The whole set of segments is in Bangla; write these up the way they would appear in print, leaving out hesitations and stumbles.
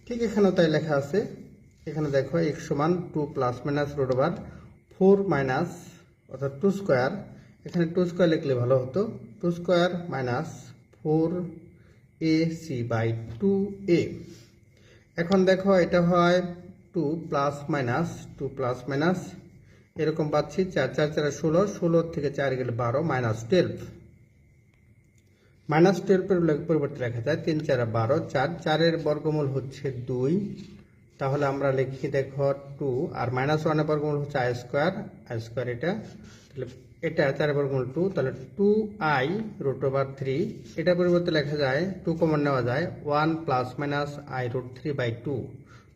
ঠিক এখানেও তাই লেখা আছে। এখানে দেখো x সমান 2 plus minus root over 4 minus অর্থাৎ 2 স্কোয়ার। এখানে 2 স্কোয়ার লিখলে ভালো হতো। 2 square minus 4ac by 2a। এখন দেখো এটা হয় 2 প্লাস মাইনাস এরকম পাচ্ছি। 4 4 4 16, 16 থেকে 4 গেলে 12 মাইনাস 12। মাইনাস 12 এর পরিবর্তে লেখা যায় 3 4 12, 4 4 এর বর্গমূল হচ্ছে 2। তাহলে আমরা লিখি দেখো 2 আর মাইনাস 1 এর বর্গমূল হচ্ছে আই স্কোয়ার এটা। তাহলে এটা 4 এর বর্গমূল 2, তাহলে 2i রুট ওভার 3। এটা পরিবর্তে লেখা যায় 2 কমন নেওয়া যায় 1 plus minus i root 3 by 2।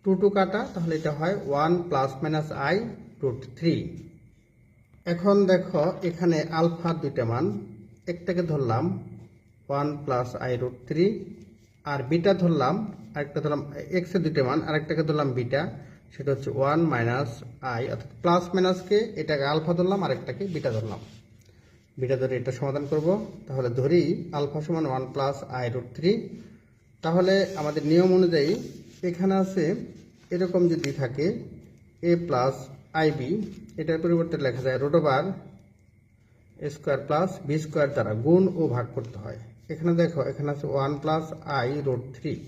2 কাটা, তাহলে এটা হয় 1 প্লাস মাইনাস আই রুট 3। এখন দেখো এখানে আলফা দুইটা মান, একটাকে ধরলাম 1 প্লাস আই রুট 3 আর বিটা ধরলাম, আরেকটা ধরলাম এক্স এর দুইটা মান, আরেকটাকে ধরলাম বিটা, সেটা হচ্ছে 1 মাইনাস আই, অর্থাৎ প্লাস মাইনাসকে এটাকে আলফা ধরলাম, আরেকটাকে বিটা ধরলাম। বিটা ধরে এটা সমাধান করব। তাহলে ধরি আলফা সমান 1 প্লাস আই রুট 3। তাহলে আমাদের নিয়ম অনুযায়ী এখানে আছে এরকম যদি থাকে এ প্লাস আইবি, এটার পরিবর্তে লেখা যায় root over a square plus B square দ্বারা গুণ ও ভাগ করতে হয়। এখানে দেখো এখানে আছে 1 প্লাস আই রুট 3,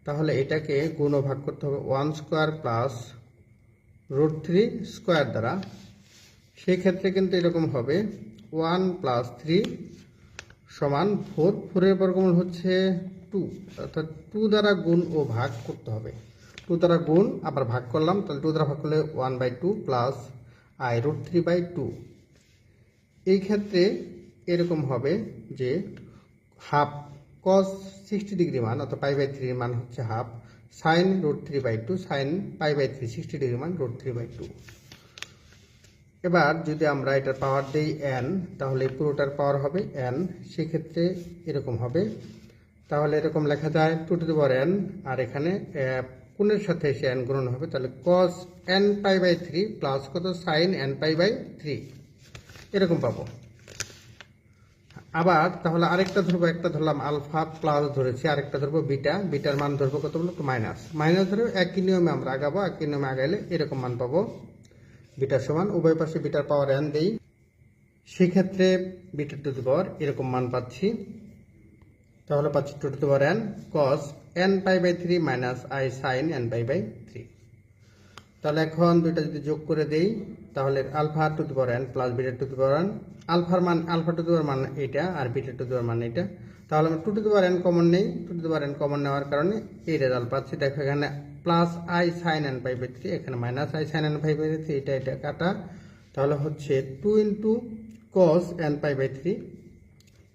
তাহলে এটাকে গুণ ও ভাগ করতে হবে 1 স্কোয়ার প্লাস রুট 3 স্কোয়ার দ্বারা। সেই ক্ষেত্রে কিন্তু এরকম হবে 1 প্লাস 3 সমান 4, 4 এর বর্গমূল হচ্ছে 2, অর্থাৎ 2 দ্বারা গুণ ও ভাগ করতে হবে। 2 দ্বারা গুণ আবার ভাগ করলাম, তাহলে 2 দ্বারা ভাগ করলে 1/2 প্লাস আই রুট 3/2। এই ক্ষেত্রে এরকম হবে যে হাফ কস 60 ডিগ্রি মান অর্থাৎ পাই/3 এর মান হচ্ছে হাফ, সাইন রুট 3/2, সাইন পাই/3 60 ডিগ্রি মান রুট 3/2। এবার যদি আমরা এটার পাওয়ার দেই n, তাহলে পুরোটার পাওয়ার হবে n। সেক্ষেত্রে এরকম হবে। তাহলে এরকম লেখা যায় 2 টু দি পাওয়ার n, আর এখানে কোণের সাথে এসে n গুণন হবে, তাহলে cos n পাই/3 প্লাস কত সাইন n পাই/3 এরকম পাবো। আবার তাহলে আরেকটা ধরবো, একটা ধরলাম আলফা প্লাস ধরেছি, আরেকটা ধরবো বিটা, বিটার মান ধরবো কত বলো, মাইনাস ধরে একই নিয়মে আমরা আগাবো। একই নিয়মে আগাইলে এরকম মান পাবো। বিটার সমান উভয় পাশে বিটার পাওয়ার n দেই, সেক্ষেত্রে বিটা টু দি পাওয়ার এরকম মান পাচ্ছি। তাহলে পাচ্ছি 2 to the power n cos n পাই/3 মাইনাস আই সাইন n পাই/3। তাহলে এখন দুইটা যদি যোগ করে দেই, তাহলে alpha to the power n plus beta to the power n, alpha to the power মান এটা আর বিটা টু দি পাওয়ার মান এটা। তাহলে আমরা 2 to the power n common নেই, 2 to the power n common নেওয়ার কারণে এই রেজাল্ট পাচ্ছি। দেখো এখানে প্লাস আই সাইন n পাই/3, এখানে মাইনাস আই সাইন n পাই/3, এটা কাটা, তাহলে হচ্ছে 2 ইন্টু cos n পাই/3।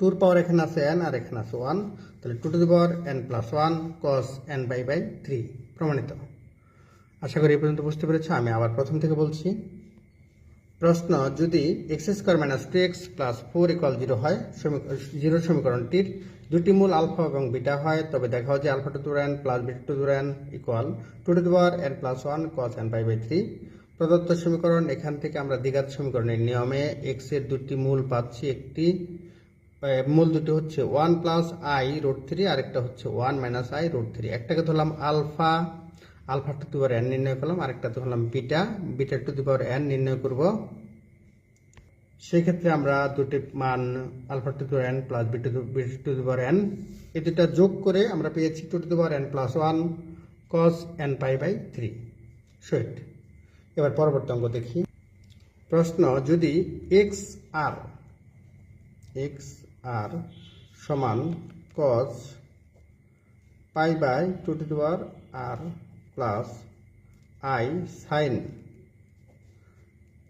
2 পাওয়ার এখানে আছে n আর এখানে আছে 1, তাহলে 2 to the power n plus 1 cos n পাই/3 প্রমাণিত। আশা করি এই পর্যন্ত বুঝতে পেরেছো। আমি আবার প্রথম থেকে বলছি। প্রশ্ন, যদি x square minus 2x plus 4 equal 0 হয়, 0 সমীকরণটির দুটি মূল আলফা এবং বিটা হয়, তবে দেখাও যে alpha to the power n plus beta to the power n equal 2 to the power n plus 1 cos n pi. প্রদত্ত সমীকরণ, এখান থেকে আমরা দ্বিঘাত সমীকরণের নিয়মে x এর দুটি মূল পাচ্ছি। একটি মূল দুটি হচ্ছে 1 প্লাস আই রুট 3, আরেকটা হচ্ছে 1 মাইনাস আই রুট 3। একটাকে ধরলাম alpha to the power n নির্ণয় করলাম, আরেকটা ধরলাম beta to the power n নির্ণয় করব। সেক্ষেত্রে আমরা দুটি মান alpha to the power n plus beta to the power n, এই দুটা যোগ করে আমরা পেয়েছি 2 to the power n plus 1 cos n pi সৈট। এবার পরবর্তী অঙ্ক দেখি। প্রশ্ন, যদি x r সমান cos π/2 to the power r plus i sine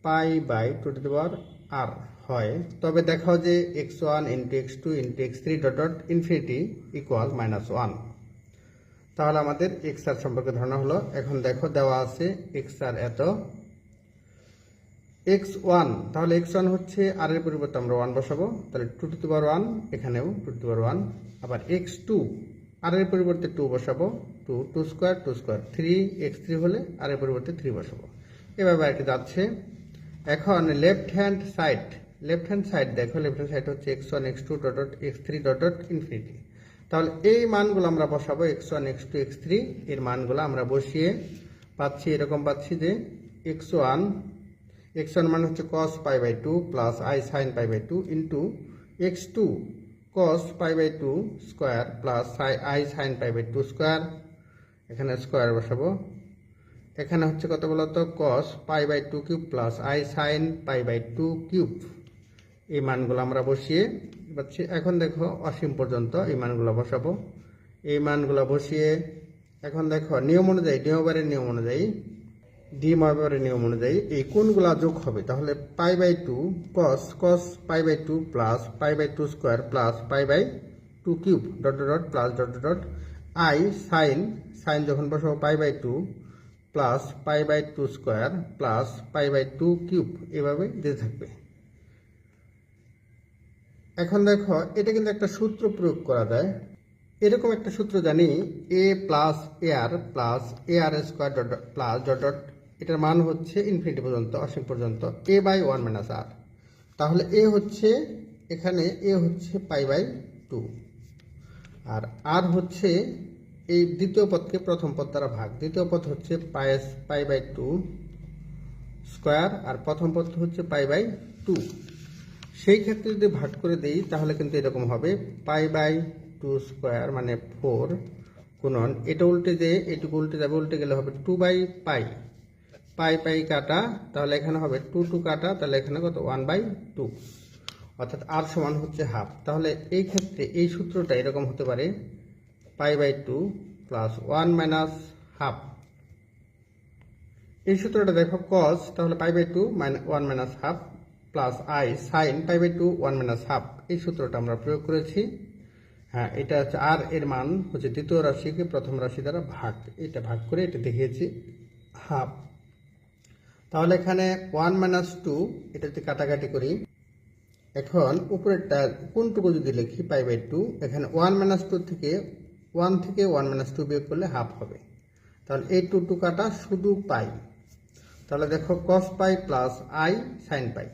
π/2 to the power r হয়, তবে দেখাও যে x1 into x2 into x3 dot dot infinity equal -1। তাহলে আমাদের এক্স আর সম্পর্কে ধারণা হলো। এখন দেখো দেওয়া আছে এক্স আর এত, x1, তাহলে x1 হচ্ছে r এর পরিবর্তে আমরা 1 বসাবো, তাহলে 2 টু দি পাওয়ার 1, এখানেও 2 টু দি পাওয়ার 1। আবার x2, r এর পরিবর্তে 2 বসাবো, 2 স্কোয়ার 3, x3 হলে r এর পরিবর্তে 3 বসাবো। এভাবে আর কি যাচ্ছে। এখন লেফট হ্যান্ড সাইড দেখো, লেফট হ্যান্ড সাইড হচ্ছে x1 x2 dot dot x3 dot dot infinity. তাহলে এই মানগুলো আমরা বসাবো x1 x2 x3 এর মানগুলো আমরা বসিয়ে পাচ্ছি এরকম পাচ্ছি যে x1 মান হচ্ছে cos pi by 2 plus I sin pi by 2 into x2 cos pi by 2 square plus I sin pi by 2 square, এখানে স্কোয়ার বসাবো। এখানে হচ্ছে কত বলতো cos pi by 2 cube plus I sin pi by 2 cube, এই মানগুলো আমরা বসিয়ে পাচ্ছি। এখন দেখো অসীম পর্যন্ত এই মানগুলো বসাবো। এই মানগুলো বসিয়ে এখন দেখো নিয়ম অনুযায়ী ডিমোভারের নিয়ম অনুযায়ী এই কোণগুলা যোগ হবে। তাহলে pi by 2 cos pi by 2 plus pi by 2 square plus pi by 2 cube dot dot plus dot dot I sine যখন বসাবো pi by 2 plus pi by 2 square plus pi by 2 cube, এভাবে দিতে থাকবে। এখন দেখো এটা কিন্তু একটা সূত্র প্রয়োগ করা যায়। এরকম একটা সূত্র জানি a plus ar plus ar square dot plus dot dot, এটার মান হচ্ছে ইনফিনিটি পর্যন্ত অসীম পর্যন্ত a বাই 1 মাইনাস r। তাহলে a হচ্ছে এখানে a হচ্ছে পাই বাই 2 আর r হচ্ছে এই দ্বিতীয় পদকে প্রথম পদ দ্বারা ভাগ। দ্বিতীয় পদ হচ্ছে পাই বাই 2 স্কোয়ার আর প্রথম পদ হচ্ছে পাই বাই 2। সেই ক্ষেত্রে যদি ভাগ করে দেই তাহলে কিন্তু এরকম হবে পাই বাই 2 স্কোয়ার মানে 4 গুণন এটা উল্টে যে এটুকু উল্টে যাবে, উল্টে গেলে হবে 2 বাই পাই কাটা, তাহলে এখানে হবে 2 কাটা, তাহলে এখানে কত 1 বাই 2, অর্থাৎ r সমান হচ্ছে হাফ। তাহলে এই ক্ষেত্রে এই সূত্রটা এরকম হতে পারে pi by 2 plus 1 minus half. এই সূত্রটা দেখো cos, তাহলে pi by 2 1 minus half plus I sine pi by 2 1 minus half, এই সূত্রটা আমরা প্রয়োগ করেছি। হ্যাঁ, এটা হচ্ছে আর এর মান হচ্ছে দ্বিতীয় রাশিকে প্রথম রাশি দ্বারা ভাগ, এটা ভাগ করে এটা দেখিয়েছি হাফ। তাহলে এখানে 1 মাইনাস 2 এটা যদি কাটাকাটি করি, এখন উপরেরটা কোনটুকু যদি লিখি পাই বাই 2, এখানে 1 মাইনাস 2 থেকে 1 মাইনাস 2 বিয়োগ করলে হাফ হবে। তাহলে এই 2 কাটা শুধু পাই। তাহলে দেখো cos pi plus I sine pi,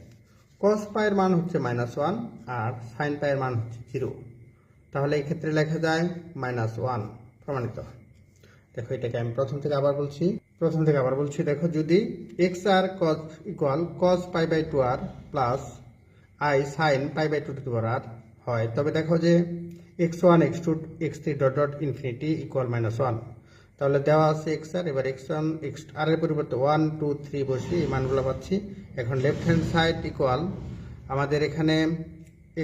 cos পাইয়ের মান হচ্ছে -1 আর সাইন পাইয়ের মান হচ্ছে 0। তাহলে এই ক্ষেত্রে লেখা যায় -1 প্রমাণিত। দেখো এটাকে আমি প্রথম থেকে আবার বলছি। দেখো যদি x আর cos equal cos pi by 2r plus I sine pi by 2 to the power r হয়, তবে দেখো যে x1 x2 x3 dot dot infinity equal -1। তাহলে দেওয়া আছে x আর, এবার x1 r এর পরিবর্তে 1 2 3 বসিয়ে এই মানগুলো পাচ্ছি। এখন লেফট হ্যান্ড সাইড ইকুয়াল আমাদের এখানে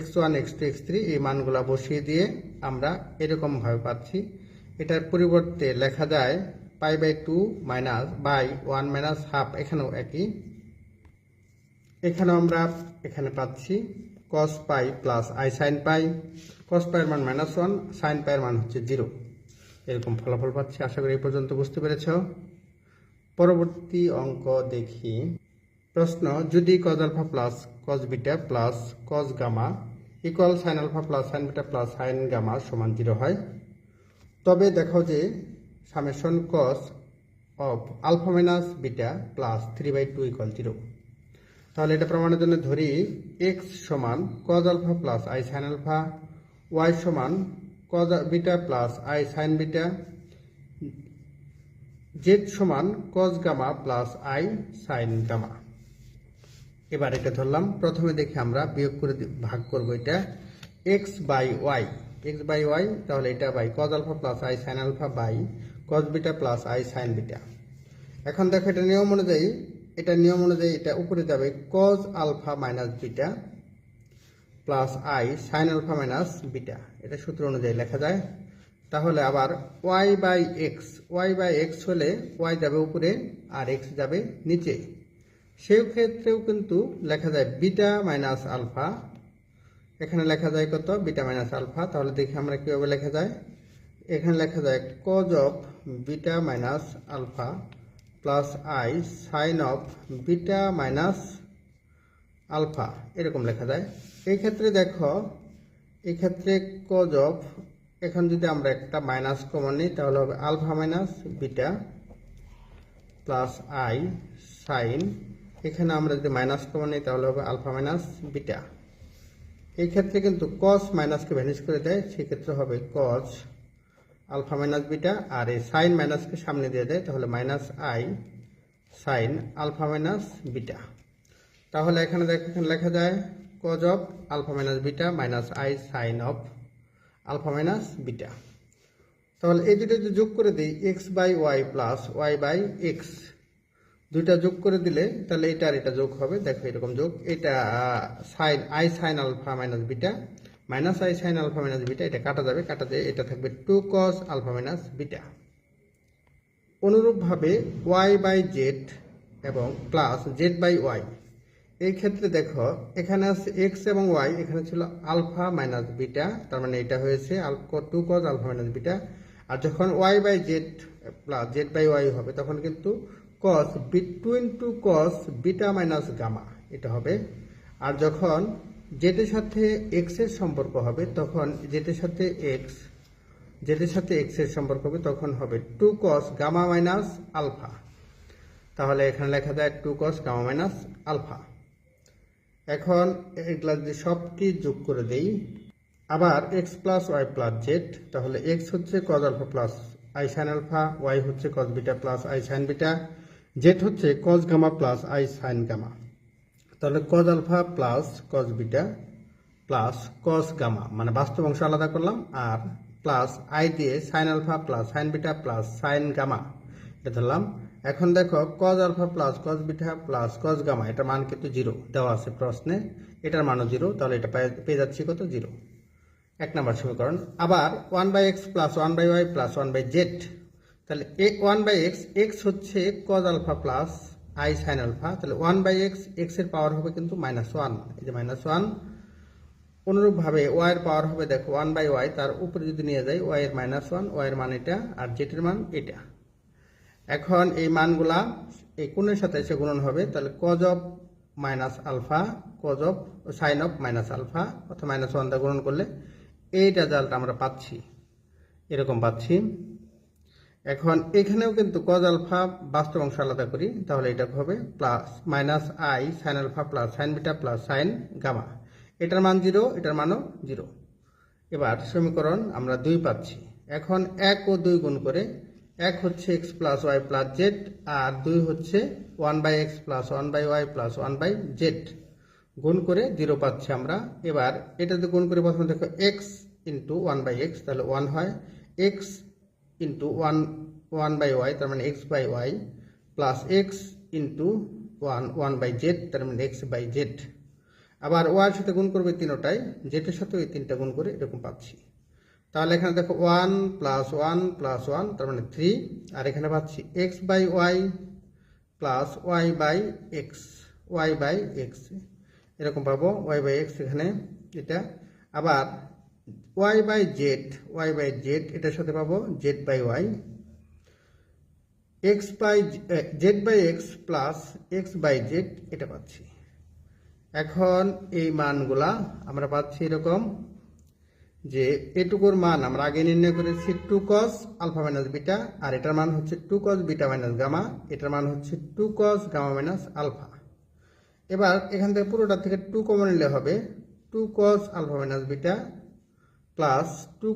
x1 x2 x3 এই মানগুলো বসিয়ে দিয়ে আমরা এরকম ভাবে পাচ্ছি। এটার পরিবর্তে লেখা যায় pi by 2 minus by 1 minus half, এখানেও একই। এখানেও আমরা এখানে পাচ্ছি cos pi plus I sine pi, cos পাইয়ের মান -1, সাইন পাইয়ের মান হচ্ছে 0, এরকম ফলাফল পাচ্ছি। আশা করি এই পর্যন্ত বুঝতে পেরেছ। পরবর্তী অঙ্ক দেখি। প্রশ্ন, যদি cos alpha plus cos beta plus cos gamma equal sine alpha plus sine beta plus sine gamma সমান 0 হয়, তবে দেখো যে summation cos of alpha minus beta plus 3/2 equal 0। তাহলে এটা প্রমাণের জন্য ধরি x সমান cos alpha plus I sine alpha, y সমান cos beta plus I sine beta, z সমান cos gamma plus I sine gamma. এবার এটা ধরলাম। প্রথমে দেখি আমরা বিয়োগ করে ভাগ করব এটা x বাই y, তাহলে এটা by cos alpha plus I sine alpha by cos beta plus I sine beta. এখন দেখো এটা নিয়ম অনুযায়ী এটা উপরে যাবে cos alpha minus beta plus I sine alpha minus beta, এটা সূত্র অনুযায়ী লেখা যায়। তাহলে আবার y বাই x হলে y যাবে উপরে আর x যাবে নিচে, সেই ক্ষেত্রেও কিন্তু লেখা যায় বিটা মাইনাস আলফা, এখানে লেখা যায় কত বিটা মাইনাস আলফা। তাহলে দেখি আমরা কিভাবে লেখা যায়। এখানে লেখা যায় cos of beta minus alpha plus I sine of beta minus alpha, এরকম লেখা যায়। এই ক্ষেত্রে দেখো cos অফ, এখন যদি আমরা একটা মাইনাস কমন নিই তাহলে হবে alpha minus beta plus I sine, এখানে আমরা যদি মাইনাস কমন নিই তাহলে হবে আলফা মাইনাস বিটা। এই ক্ষেত্রে কিন্তু কস মাইনাসকে ভ্যানিশ করে দেয়, সেক্ষেত্রে হবে কস আলফা মাইনাস বিটা, আর এই সাইন মাইনাসকে সামনে দিয়ে দেয়, তাহলে minus i sine alpha minus beta. তাহলে এখানে লেখা যায় cos of alpha minus beta minus i sine of alpha minus beta. তাহলে এই দুটো যদি যোগ করে দিই x by y plus y by x, দুইটা যোগ করে দিলে তাহলে এটা আর এটা যোগ হবে, দেখো এরকম যোগ, এটা sine i sine alpha minus beta minus i sine alpha minus beta, এটা কাটা যাবে, কাটা দিয়ে এটা থাকবে two cos alpha minus beta. অনুরূপভাবে ওয়াই বাই জেড এবং প্লাস জেড বাই ওয়াই, এই ক্ষেত্রে দেখো এখানে আছে এক্স এবং ওয়াই, এখানে ছিল আলফা মাইনাস বিটা, তার মানে এটা হয়েছে two cos alpha minus beta. আর যখন y by z plus z by y হবে তখন কিন্তু cos between two cos beta minus gamma এটা হবে। আর যখন জেডের সাথে এক্স এর সম্পর্ক হবে তখন জেডের সাথে এক্স এর সম্পর্ক হবে তখন হবে two cos gamma minus alpha. তাহলে এখানে লেখা যায় two cos gamma minus alpha. এখন এগুলা যদি সবটি যোগ করে দেই, আবার x plus y plus Z, তাহলে এক্স হচ্ছে cos alpha plus i sine alpha, Y হচ্ছে cause beta plus i sine beta, Z হচ্ছে cause gamma plus i sine gamma. তাহলে cause alpha plus cos beta plus cos gamma, মানে বাস্তব অংশ আলাদা করলাম, আর প্লাস আই দিয়ে sine alpha plus sine beta plus sine gamma এটা ধরলাম। এখন দেখো cos alpha plus cos beta plus cos gamma, এটার মান কিন্তু জিরো দেওয়া আছে প্রশ্নে, এটার মানও জিরো, তাহলে এটা পেয়ে যাচ্ছি কত, জিরো। এক নম্বর সমীকরণ। আবার one by x plus one by y plus one by z, তাহলে ওয়ান বাই এক্স, এক্স হচ্ছে cos alpha plus i sine alpha, তাহলে ওয়ান বাই এক্স, এক্স এর পাওয়ার হবে কিন্তু মাইনাস ওয়ান, এই যে মাইনাস ওয়ান। অনুরূপভাবে ওয়াই এর পাওয়ার হবে দেখো ওয়ান বাই ওয়াই, তার উপরে যদি নিয়ে যাই ওয়াই এর মাইনাস ওয়ান, ওয়াই এর মান এটা আর জেড এর মান এটা। এখন এই মানগুলা এই কোণের সাথে এসে গুণন হবে, তাহলে cos of minus alpha cos of sine of minus alpha অর্থাৎ মাইনাস ওয়ান দ্বারা গুণন করলে এই রেজাল্ট আমরা পাচ্ছি, এরকম পাচ্ছি। এখন এখানেও কিন্তু কজ আলফা বাস্তব অংশ আলাদা করি, তাহলে এটা হবে plus minus i sine alpha plus sine beta plus sine gamma, এটার মান জিরো, এটার মানও জিরো। এবার সমীকরণ আমরা 2 পাচ্ছি। এখন 1 ও 2 গুণ করে, 1 হচ্ছে x plus y plus z, আর 2 হচ্ছে one by x plus one by y plus one by z, গুণ করে 0 পাচ্ছি আমরা। এবার এটাতে গুণ করে প্রথমে দেখো x into one by x, তাহলে 1 হয়, x into one by y তার মানে x by y, plus x into one by z তার মানে এক্স বাই জেড। আবার ওয়াইয়ের সাথে গুণ করবে তিনোটাই, জেডের সাথে এই 3টা গুণ করে এরকম পাচ্ছি। তাহলে এখানে দেখো 1 প্লাস 1 প্লাস 1 তার মানে 3, আর এখানে পাচ্ছি x by y plus y by x, এরকম পাবো ওয়াই বাই এক্স এখানে এটা। আবার ওয়াই বাই জেড এটার সাথে পাবো z by y, z by x plus x by z এটা পাচ্ছি। এখন এই মানগুলা আমরা পাচ্ছি এরকম যে এটুকুর মান আমরা আগে নির্ণয় করেছি two cos alpha minus beta, আর এটার মান হচ্ছে two cos beta minus gamma, এটার মান হচ্ছে two cos gamma minus alpha. এবার এখান থেকে পুরোটা থেকে 2 কমন নিলে হবে two cos alpha minus beta plus two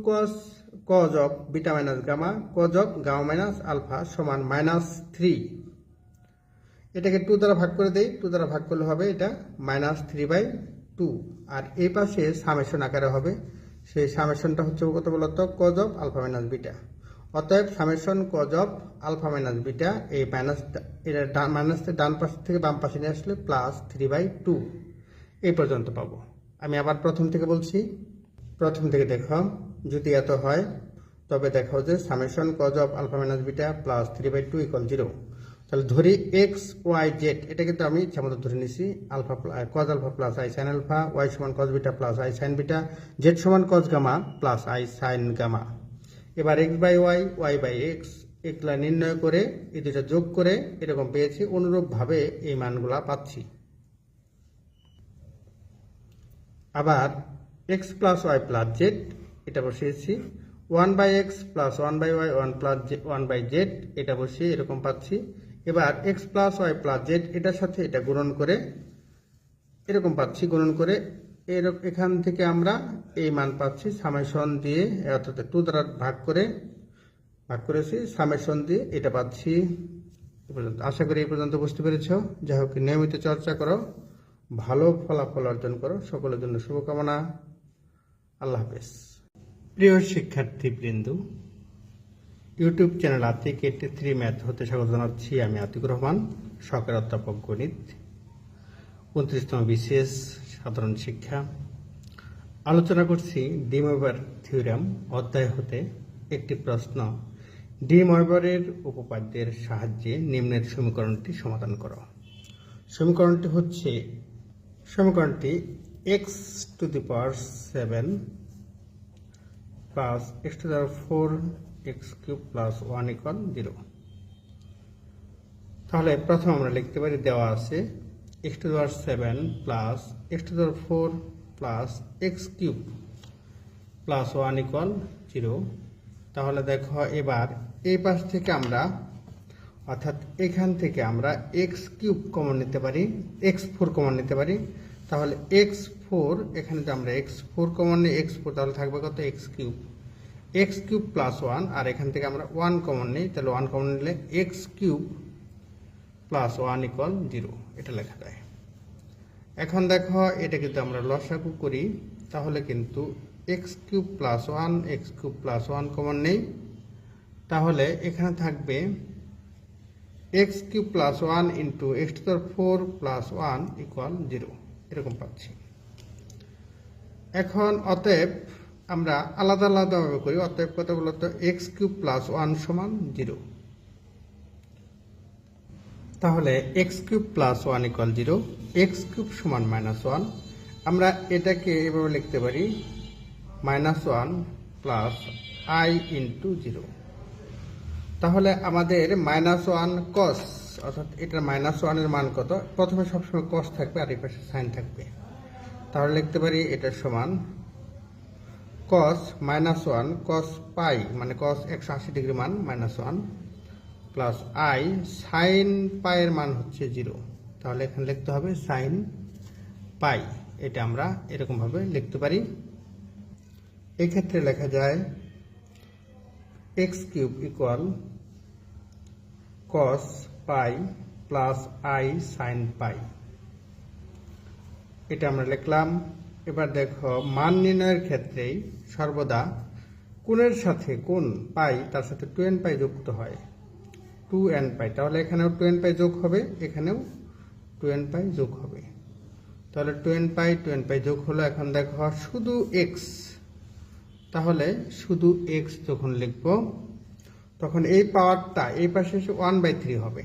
cos of beta minus gamma cos of gamma minus alpha সমান -3। এটাকে 2 দ্বারা ভাগ করে দেই, 2 দ্বারা ভাগ করলে হবে এটা -3/2, আর এই পাশে সামেশন আকারে হবে, সেই সামেশনটা হচ্ছে কত বলতো, cos of alpha minus beta. অতএব summation cos of alpha minus beta, এই মাইনাসটা ডান পাশ থেকে বাম পাশে নিয়ে আসলে +3/2 এই পর্যন্ত পাবো। আমি আবার প্রথম থেকে বলছি, প্রথম থেকে দেখো, যদি এত হয় তবে দেখো যে summation cos of alpha minus beta +3/2 = 0। তাহলে ধরি এক্স ওয়াই জেড, এটা কিন্তু আমি ইচ্ছা মতো ধরে নিছি, alpha cos alpha plus i sine alpha, y সমান cos beta plus i sine beta, z সমান cos gamma plus i sine gamma. এবার x by y by x এগুলা নির্ণয় করে এই দুটা যোগ করে এরকম পেয়েছি। অনুরূপভাবে এই মানগুলা পাচ্ছি। আবার x plus y plus z এটা বসিয়েছি, 1 by x plus 1 by y 1 by z এটা বসিয়ে এরকম পাচ্ছি। এবার x plus y plus z এটার সাথে এটা গুণন করে এরকম পাচ্ছি, গুণন করে এখান থেকে আমরা এই মান পাচ্ছি সামেশন দিয়ে, অর্থাৎ 2 দ্বারা ভাগ করেছি, সামেশন দিয়ে এটা পাচ্ছি। এ পর্যন্ত আশা করি এই পর্যন্ত বুঝতে পেরেছ। যাই হোক, নিয়মিত চর্চা করো, ভালো ফলাফল অর্জন করো। সকলের জন্য শুভকামনা। আল্লাহ হাফেজ। প্রিয় শিক্ষার্থীবৃন্দ, ইউটিউব চ্যানেল আতিক 83 ম্যাথ হতে স্বাগত জানাচ্ছি। আমি আতিকুর রহমান, সহকারী অধ্যাপক গণিত, 29তম বিসিএস সাধারণ শিক্ষা। আলোচনা করছি ডি ময়বার থিওরেম অধ্যায় হতে একটি প্রশ্ন। ডি ময়বারের উপপাদ্যের সাহায্যে নিম্নের সমীকরণটি সমাধান করো। সমীকরণটি x⁴ plus x⁴ x³ plus 1 = 0। তাহলে প্রথম আমরা লিখতে পারি, দেওয়া আছে x⁴ plus x⁴ plus x³ plus 1 = 0। তাহলে দেখো, এবার এই পাশ থেকে আমরা, অর্থাৎ এখান থেকে আমরা x³ কমন নিতে পারি, x4 কমন নিতে পারি। তাহলে x4, এখানে যদি আমরা x4 কমন নিই, x4 তাহলে থাকবে কত, x³ প্লাস 1। আর এখান থেকে আমরা 1 কমন নিই, তাহলে 1 কমন নিলে x³ প্লাস 1 = 0, এটা লেখা যায়। এখন দেখো, এটা কিন্তু আমরা লসাগু করি, তাহলে কিন্তু x³ plus 1 x³ plus 1 common নেই, তাহলে এখানে থাকবে x³ plus 1 into x⁴ plus 1 = 0, এরকম পাচ্ছি। এখন অতএব আমরা আলাদা আলাদাভাবে করি। অতএব কত বলতো, x³ প্লাস 1 সমান 0। তাহলে x³ প্লাস 1 = 0, x³ সমান -1। আমরা এটাকে এভাবে লিখতে পারি, -1 প্লাস I ইন্টু 0। তাহলে আমাদের -1 cos, অর্থাৎ এটার -1 এর মান কত, প্রথমে সবসময় cos থাকবে আর এই পাশে সাইন থাকবে। তাহলে লিখতে পারি এটা সমান cos -1 cos পাই, মানে cos 180 ডিগ্রি মান -1 প্লাস I সাইন পাইয়ের মান হচ্ছে 0। তাহলে এখানে লিখতে হবে সাইন পাই। এটা আমরা এরকম ভাবে লিখতে পারি। এই ক্ষেত্রে লেখা যায় x³ = cos pi plus I sine পাই। এটা আমরা লিখলাম। এবার দেখো, মান নির্ণয়ের ক্ষেত্রেই সর্বদা কোণের সাথে কোণ পাই, তার সাথে 2n পাই যুক্ত হয়, 2n পাই। তাহলে এখানেও 2n পাই যোগ হবে, এখানেও 2n পাই যোগ হবে। তাহলে 2n পাই যোগ হলো। এখন দেখো শুধু x, তাহলে শুধু x যখন লিখব, তখন এই পাওয়ারটা এই পাশে এসে 1/3 হবে।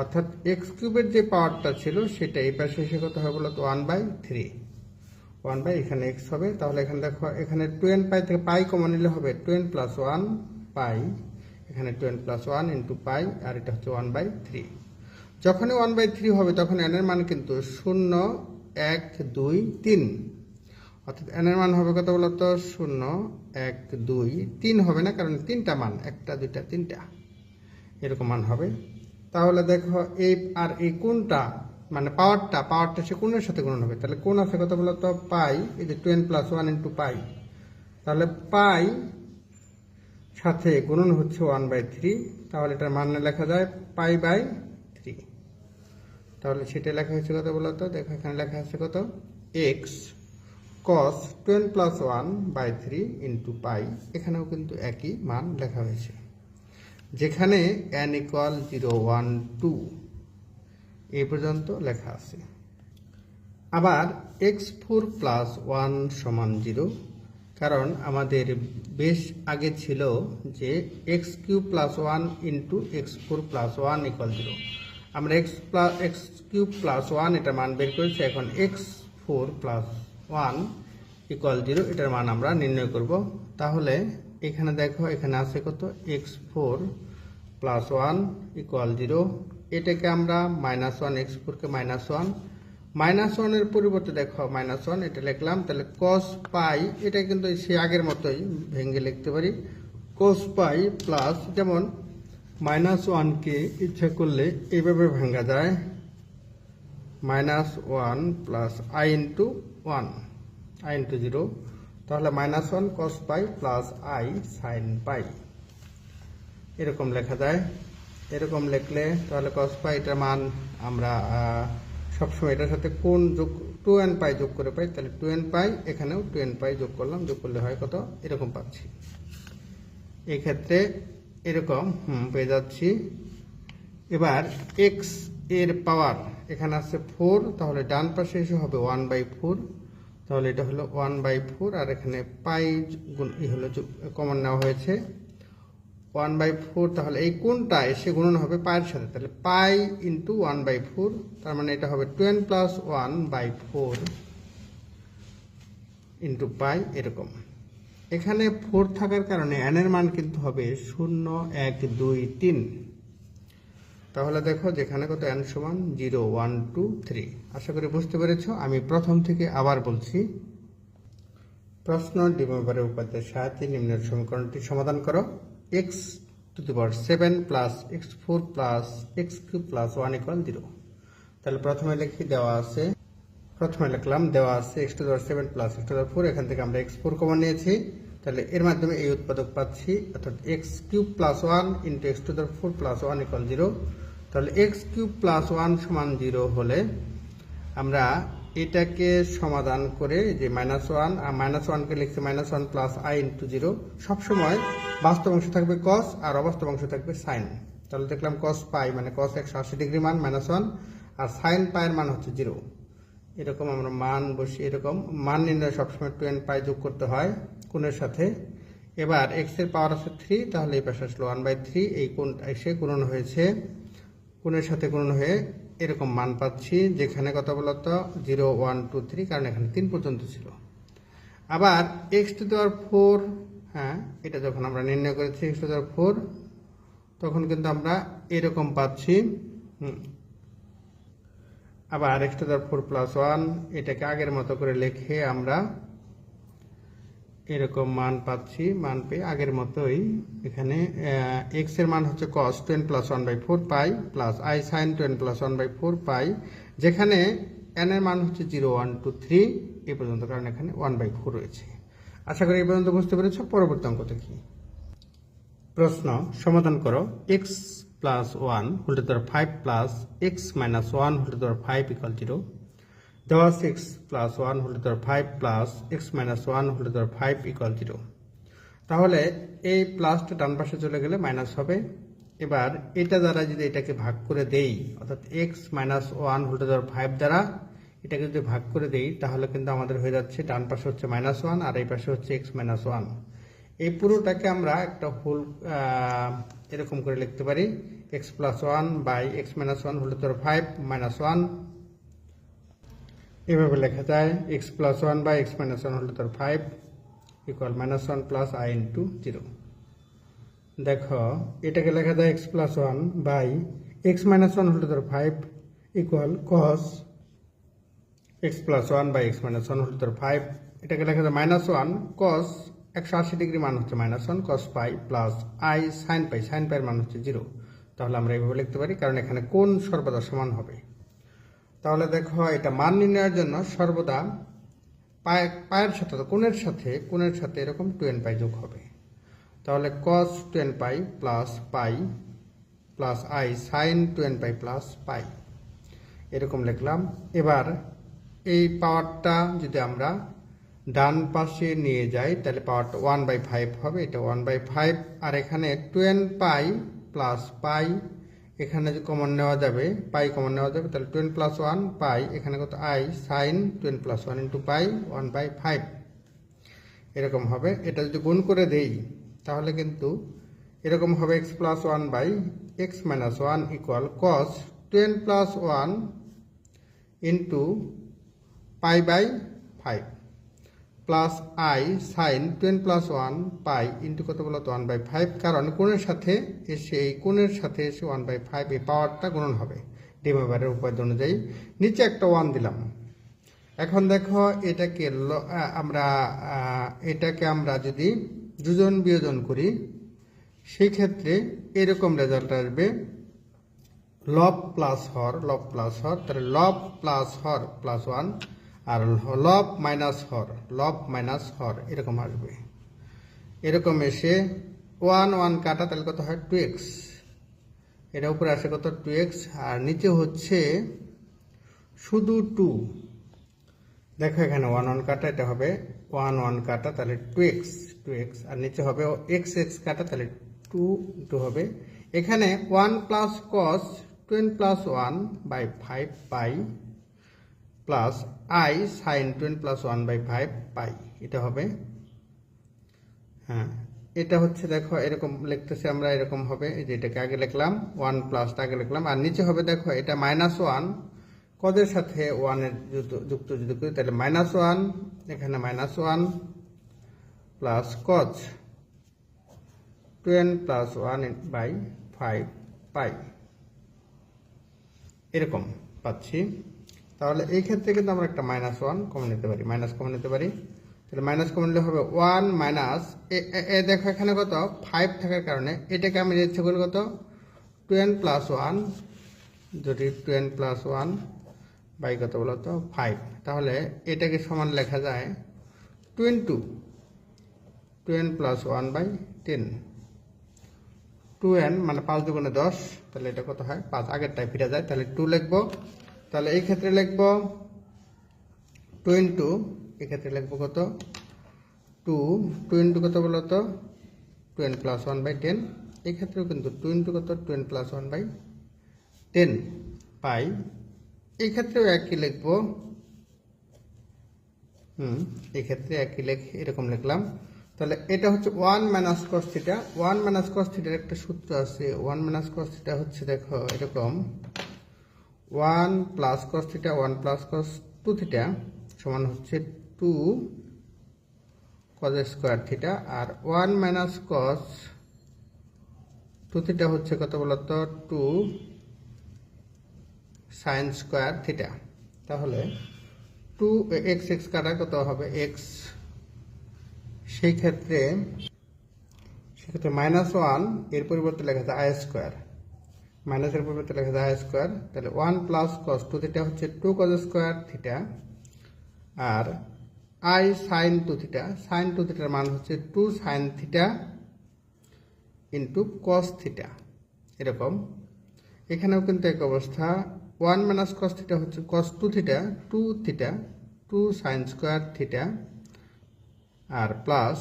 অর্থাৎ x³ এর যে পাওয়ারটা ছিল সেটা এই পাশে এসে কত হবে বলতো, 1/3। এখানে x হবে। তাহলে এখানে দেখো, এখানে 2n পাই থেকে পাই কমন নিলে হবে 2n প্লাস 1 পাই, এখানে 2n প্লাস 1 ইন্টু পাই, আর এটা হচ্ছে 1/3। যখনই 1/3 হবে তখন n এর মান কিন্তু 0, 1, 2, 3। অর্থাৎ n এর মান হবে কত বলতো, 0, 1, 2, 3 হবে না, কারণ 3টা মান, 1টা 2টা 3টা এরকম মান হবে। তাহলে দেখো, এই কোণটা মানে পাওয়ারটা সে কোণের সাথে গুণন হবে। তাহলে কোণ আছে কত বলতো, পাই, এই যে 2n প্লাস 1 ইন্টু পাই। তাহলে পাই সাথে গুণন হচ্ছে 1/3। তাহলে এটার মান লেখা যায় π/3। তাহলে সেটা লেখা হচ্ছে কত বলতো, দেখো এখানে লেখা আছে কত, x cos 2n plus 1/3 into পাই। এখানেও কিন্তু একই মান লেখা হয়েছে, যেখানে n = 0, 1, 2 এই পর্যন্ত লেখা আছে। আবার x4 প্লাস 1 সমান 0, কারণ আমাদের বেশ আগে ছিল যে x³ plus 1 into x4 plus 1 = 0। আমরা x³ প্লাস 1 এটার মান বের করেছি। এখন x4 প্লাস 1 = 0, এটার মান আমরা নির্ণয় করব। তাহলে এখানে দেখো, এখানে আছে কত, x4 প্লাস 1 = 0। এটাকে আমরা -1, x4 কে -1 এর পরিবর্তে দেখো -1 এটা লিখলাম। তাহলে cos পাই, এটা কিন্তু সে আগের মতোই ভেঙে লিখতে পারি, cos পাই প্লাস, যেমন -1 কে ইচ্ছা করলে এইভাবে ভাঙা যায়, -1 plus I into 1 i into 0, তাহলে -1 cos pi plus i sin পাই এরকম লেখা যায়। এরকম লিখলে তাহলে cos পাই এটার মান আমরা সবসময় এটার সাথে কোন যোগ 2n পাই যোগ করে পাই, তাহলে 2n পাই, এখানেও 2n পাই যোগ করলাম, যোগ করলে হয় কত, এরকম পাচ্ছি। এই ক্ষেত্রে এরকম পেয়ে যাচ্ছি। এবার x এর পাওয়ার এখানে আছে 4, তাহলে ডান পাশে এসে হবে 1/4, তাহলে এটা হলো 1/4, আর এখানে পাই গুণ হলো কমন নেওয়া হয়েছে 1/4, তাহলে এই কোনটা এসে গুণন হবে পায়ের সাথে, তাহলে পাই ইন্টু 1/4, তার মানে এটা হবে 2n প্লাস 1/4 ইন্টু পাই এরকম। এখানে 4 থাকার কারণে n এর মান কিন্তু হবে 0, 1, 2, 3। তাহলে দেখো যেখানে কত n সমান 0, 1, 2, 3। আশা করি বুঝতে পেরেছ। আমি প্রথম থেকে আবার বলছি। প্রশ্ন ডি মেম্বারের উপাত্তের সাহায্যে নিম্নের সমীকরণটি সমাধান করো। x to the power 7 plus x4 plus x3 plus 1 equal 0। তাহলে প্রথমে লিখি দেওয়া আছে, প্রথমে লিখলাম দেওয়া আছে x to the power 7 plus x to the power 4, এখান থেকে আমরা x4 কমন নিয়েছি, তাহলে এর মাধ্যমে এই উৎপাদক পাচ্ছি, অর্থাৎ x³ plus 1 into x to the power 4 plus 1 equal 0। তাহলে x³ প্লাস 1 সমান 0 হলে আমরা এটাকে সমাধান করে যে -1 আর -1কে লিখছি -1 প্লাস i ইন্টু 0। সবসময় বাস্তব অংশ থাকবে cos আর অবাস্তব অংশ থাকবে sin। তাহলে দেখলাম cos পাই মানে cos 180 ডিগ্রি মান -1, আর sin পাই এর মান হচ্ছে 0। এরকম আমরা মান বসি, এরকম মান নির্ণয় সবসময় 2n পাই যোগ করতে হয় কোণের সাথে। এবার x এর পাওয়ার আছে 3, তাহলে এই পাশে আসলো 1/3, এই কোণটা এসে গুণন হয়েছে, কোণের সাথে গুণন হয়ে এরকম মান পাচ্ছি, যেখানে কত বলতো 0, 1, 2, 3, কারণ এখানে 3 পর্যন্ত ছিল। আবার x টু দি পাওয়ার 4, হ্যাঁ এটা যখন আমরা নির্ণয় করেছি x টু দি পাওয়ার 4, তখন কিন্তু আমরা এরকম পাচ্ছি। আবার x to the power 4 plus 1, এটাকে আগের মতো করে লিখে আমরা এরকম মান পাচ্ছি। মান পেয়ে আগের মতোই এখানে x এর মান হচ্ছে cos 2n plus 1/4 pi plus i sin 2n plus 1/4 পাই, যেখানে n এর মান হচ্ছে 0, 1, 2, 3 এই পর্যন্ত, কারণ এখানে 1/4 রয়েছে। আশা করি এই পর্যন্ত বুঝতে পেরেছ। পরবর্তী অঙ্ক দেখি। প্রশ্ন সমাধান করো। x plus 1 whole to the power 5 plus x minus 1 whole to the power 5 equal 0। দেওয়া আছে x plus 1 whole to the power 5 plus x minus 1 whole to the power 5 equal 0। তাহলে এই প্লাসটা ডান পাশে চলে গেলে মাইনাস হবে। এবার এটা দ্বারা যদি এটাকে ভাগ করে দেই, অর্থাৎ x minus 1 whole to the power 5 দ্বারা এটাকে যদি ভাগ করে দেই, তাহলে কিন্তু আমাদের হয়ে যাচ্ছে ডান পাশে হচ্ছে -1 আর এই পাশে হচ্ছে x মাইনাস 1। এই পুরোটাকে আমরা একটা হোল এরকম করে লিখতে পারি, x plus 1 by x minus 1 whole to the power 5 minus 1। এভাবে লেখা যায় x plus 1 by x minus 1 whole to the power 5 equal -1 plus i into 0। দেখো এটাকে লেখা যায় x plus 1 by x minus 1 whole to the power 5 equal cos x plus 1 by x minus 1 whole to the power 5। এটাকে লেখা যায় -1 cos 180 ডিগ্রি মান হচ্ছে -1 cos pi plus i sin pi, sin পাই এর মান হচ্ছে 0। তাহলে আমরা এইভাবে লিখতে পারি, কারণ এখানে কোণ সর্বদা সমান হবে। তাহলে দেখো এটা মান নির্ণয়ের জন্য সর্বদা পায়ের সাথে কোণের সাথে এরকম 2n পাই যোগ হবে। তাহলে cos 2n pi plus pi plus i sin 2n pi plus পাই এরকম লিখলাম। এবার এই পাওয়ারটা যদি আমরা ডান পাশে নিয়ে যাই, তাহলে পাওয়ারটা 1/5 হবে, এটা 1/5, আর এখানে 2n পাই প্লাস পাই, এখানে যে কমন নেওয়া যাবে, পাই কমন নেওয়া যাবে, তাহলে 2n প্লাস 1 পাই, এখানে কত i sin 2n plus 1 into পাই 1/5 এরকম হবে। এটা যদি গুণ করে দেই তাহলে কিন্তু এরকম হবে x plus 1 by x minus 1 equal cos 2n plus 1 into pi by 5 plus i sin 2n plus 1 pi into কত বলতো 1/5, কারণ কোণের সাথে এসে এই কোণের সাথে এসে 1/5 এই পাওয়ারটা গুণন হবে ডি মেম্বারের উপায় অনুযায়ী। নিচে একটা 1 দিলাম। এখন দেখো এটাকে আমরা যদি যোজন বিয়োজন করি, সেই ক্ষেত্রে এরকম রেজাল্ট আসবে, লব প্লাস হর, তাহলে লব প্লাস হর প্লাস 1, আর লব মাইনাস হর এরকম আসবে। এরকম এসে 1 1 কাটা, তাহলে কত হয় 2x। এটা উপরে আসে কত 2x, আর নিচে হচ্ছে শুধু 2। দেখো এখানে 1 1 কাটা, এটা হবে 1 1 কাটা, তাহলে 2x, আর নিচে হবে x x কাটা, তাহলে 2 হবে। এখানে 1 plus cos 20 plus 1 by 5 pi plus i sine 20 plus 1 by 5 pi, এটা হবে। হ্যাঁ, এটা হচ্ছে দেখো এরকম লিখতেছি আমরা, এরকম হবে। এই যে এটাকে আগে লিখলাম 1 প্লাসটা আগে লিখলাম, আর নিচে হবে দেখো এটা -1 কদের সাথে 1 এর যুক্ত যদি করি, তাহলে -1 এখানে -1 প্লাস কজ 20 প্লাস 1 বাই 5 পাই, এরকম পাচ্ছি। তাহলে এই ক্ষেত্রে কিন্তু আমরা একটা -1 কমন নিতে পারি, মাইনাস কমন নিতে পারি। তাহলে মাইনাস কমন নিলে হবে 1 মাইনাস দেখো এখানে কত 5 থাকার কারণে এটাকে আমি ইচ্ছে করি কত 20 প্লাস 1, যদি 20 প্লাস 1 বাই কত বলো তো 5, তাহলে এটাকে সমান লেখা যায় 20 প্লাস 1 বাই 10। 2n মানে 5 দুগুণে 10, তাহলে এটা কত হয় 5, আগেরটায় ফিরে যায়, তাহলে 2 লিখবো। তাহলে এই ক্ষেত্রে লিখবো 2 এই ক্ষেত্রে লিখবো কত 2 কত বলো তো 20 প্লাস 1 বাই 10। এই ক্ষেত্রেও কিন্তু 2 কত 20 প্লাস 1 বাই 10 পাই। এই ক্ষেত্রেও একই লিখবো, এই ক্ষেত্রে একই এরকম লিখলাম। তাহলে এটা হচ্ছে 1 minus cos theta. 1 minus cos থিটার একটা সূত্র আছে। 1 মাইনাস কস থিটা হচ্ছে দেখো এরকম 1 প্লাস কস থিটা 1 প্লাস কস 2 থিটা সমান হচ্ছে 2 কস স্কোয়ার থিটা, আর 1 মাইনাস কস 2 থিটা হচ্ছে কত বলতো 2 সাইন স্কোয়ার থিটা। তাহলে 2 x x কাটা কত হবে x, সেক্ষেত্রে -1 এর পরিবর্তে লেখা যায় আই স্কোয়ার, মাইনাসের পরিবর্তে লেখা যায় আই স্কোয়ার। তাহলে 1 প্লাস কস 2 থিটা হচ্ছে 2 কস স্কোয়ার থিটা, আর আই সাইন 2 থিটা, সাইন 2 থিটার মান হচ্ছে 2 sine theta into cos theta, এরকম। এখানেও কিন্তু এক অবস্থা। 1 মাইনাস কস থিটা হচ্ছে কস 2 থিটা 2 সাইন স্কোয়ার থিটা, আর প্লাস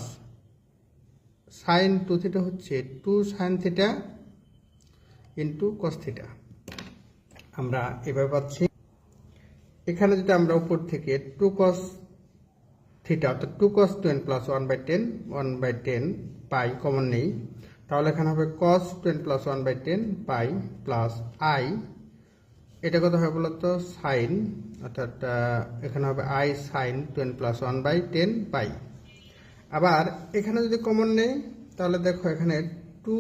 সাইন 2 থিটা হচ্ছে 2 sine theta into cos theta, আমরা এভাবে পাচ্ছি। এখানে যদি আমরা উপর থেকে 2 কস থিটা অর্থাৎ 2 কস 20 প্লাস 1/10 পাই কমন নেই, তাহলে এখানে হবে কস 20 প্লাস 1/10 পাই প্লাস আই, এটা কত হবে বলতো সাইন, অর্থাৎ এখানে হবে আই সাইন 20 প্লাস 1/10 পাই। আবার এখানে যদি কমন নেই, তাহলে দেখো এখানে 2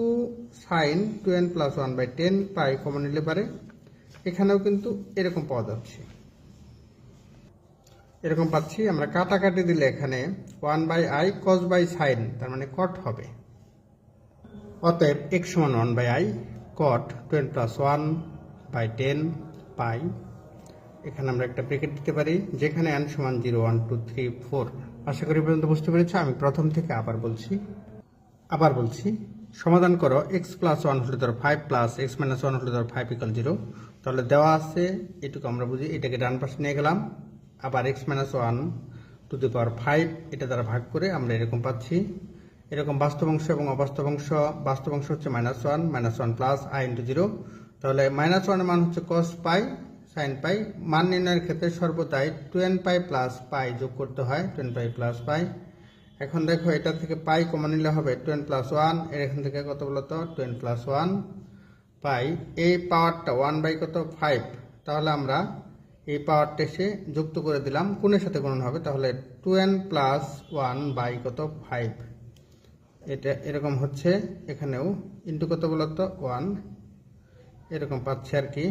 সাইন 20 প্লাস 1/10 পাই কমন নিলে পারে, এখানেও কিন্তু এরকম পাওয়া যাচ্ছে, এরকম পাচ্ছি আমরা। কাটাকাটি দিলে এখানে 1/i cos বাই সাইন, তার মানে কট হবে। অতএব x সমান 1/i cot 20 প্লাস 1/10 পাই। এখানে আমরা একটা ব্রেকেট দিতে পারি, যেখানে n সমান 0 1 2 3 4। আশা করি পর্যন্ত বুঝতে পেরেছো। আমি প্রথম থেকে আবার বলছি সমাধান করো x plus 1 whole to the power 5 plus x minus 1 whole to the power 5 equal 0। তাহলে দেওয়া আছে, এটুকু আমরা বুঝি, এটাকে ডান পাশে নিয়ে গেলাম, আবার x minus 1 two the power 5 এটা দ্বারা ভাগ করে আমরা এরকম পাচ্ছি। এরকম বাস্তব অংশ এবং অবাস্তব অংশ, বাস্তব অংশ হচ্ছে -1 প্লাস i ইন্টু 0। তাহলে -1 এর মান হচ্ছে cos পাই সাইন পাই। মান নির্ণয়ের ক্ষেত্রে সর্বদাই 2n পাই প্লাস পাই যোগ করতে হয়, 2n পাই প্লাস পাই। এখন দেখো এটা থেকে পাই কমন নিলে হবে 2n প্লাস 1, এর এখান থেকে কত বলতো 2n প্লাস 1 পাই, এই পাওয়ারটা 1 বাই কত 5, তাহলে আমরা এই পাওয়ারটা এসে যুক্ত করে দিলাম, কোণের সাথে গুণন হবে, তাহলে 2n প্লাস 1 বাই কত 5, এটা এরকম হচ্ছে। এখানেও ইন্টু কত বলতো 1, এরকম পাচ্ছি আর কি।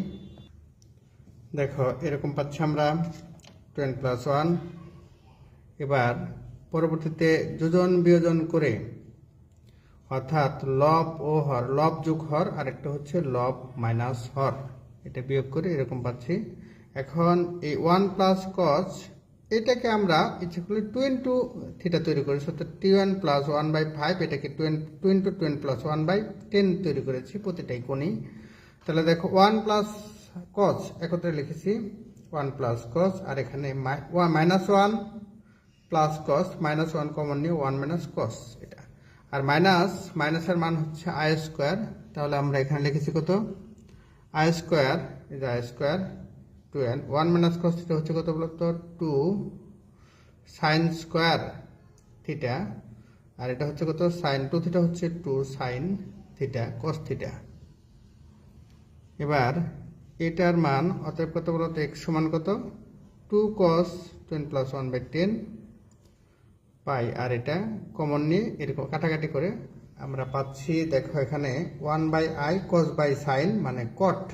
দেখো এরকম পাচ্ছি আমরা 2n প্লাস 1। এবার পরবর্তীতে যোজন বিয়োজন করে, অর্থাৎ লব ও হর, লব যোগ হর, আরেকটা হচ্ছে লব মাইনাস হর, এটা বিয়োগ করে এরকম পাচ্ছি। এখন এই 1 প্লাস কস এটাকে আমরা ইচ্ছে করলে 2 ইন্টু থিটা তৈরি করেছি, অর্থাৎ T1 প্লাস 1/5, এটাকে 2 ইন্টু 10 প্লাস 1/10 তৈরি করেছি প্রতিটাই কোণেই। তাহলে দেখো 1 প্লাস কস একত্রে লিখেছি 1 প্লাস কস, আর এখানে মাইনাস 1 প্লাস কস, মাইনাস 1 কমন নিয়ে 1 মাইনাস কস এটা, আর মাইনাসের মান হচ্ছে আই স্কোয়ার। তাহলে আমরা এখানে লিখেছি কত, I square is I square 2n, 1 minus cos theta হচ্ছে কত বলতো 2 সাইন স্কোয়ার থিটা, আর এটা হচ্ছে কত সাইন 2 থিটা হচ্ছে 2 সাইন থিটা কস থিটা। এবার এটার মান অতএব কত বলতো x সমান কত 2 cos 10 প্লাস 1/10 পাই, আর এটা কমন নিয়ে এরকম কাটাকাটি করে আমরা পাচ্ছি, দেখো এখানে 1/i cos বাই সাইন মানে cot,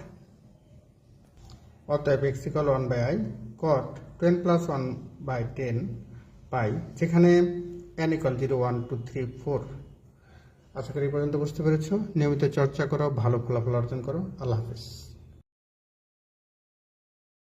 অতএব x equal 1/i cot 10 plus 1/10 পাই, যেখানে n ইকুয়াল 0 1 2 3 4। আশা করি এই পর্যন্ত বুঝতে পেরেছো। নিয়মিত চর্চা করো, ভালো ফলাফল অর্জন করো। আল্লাহ হাফেজ।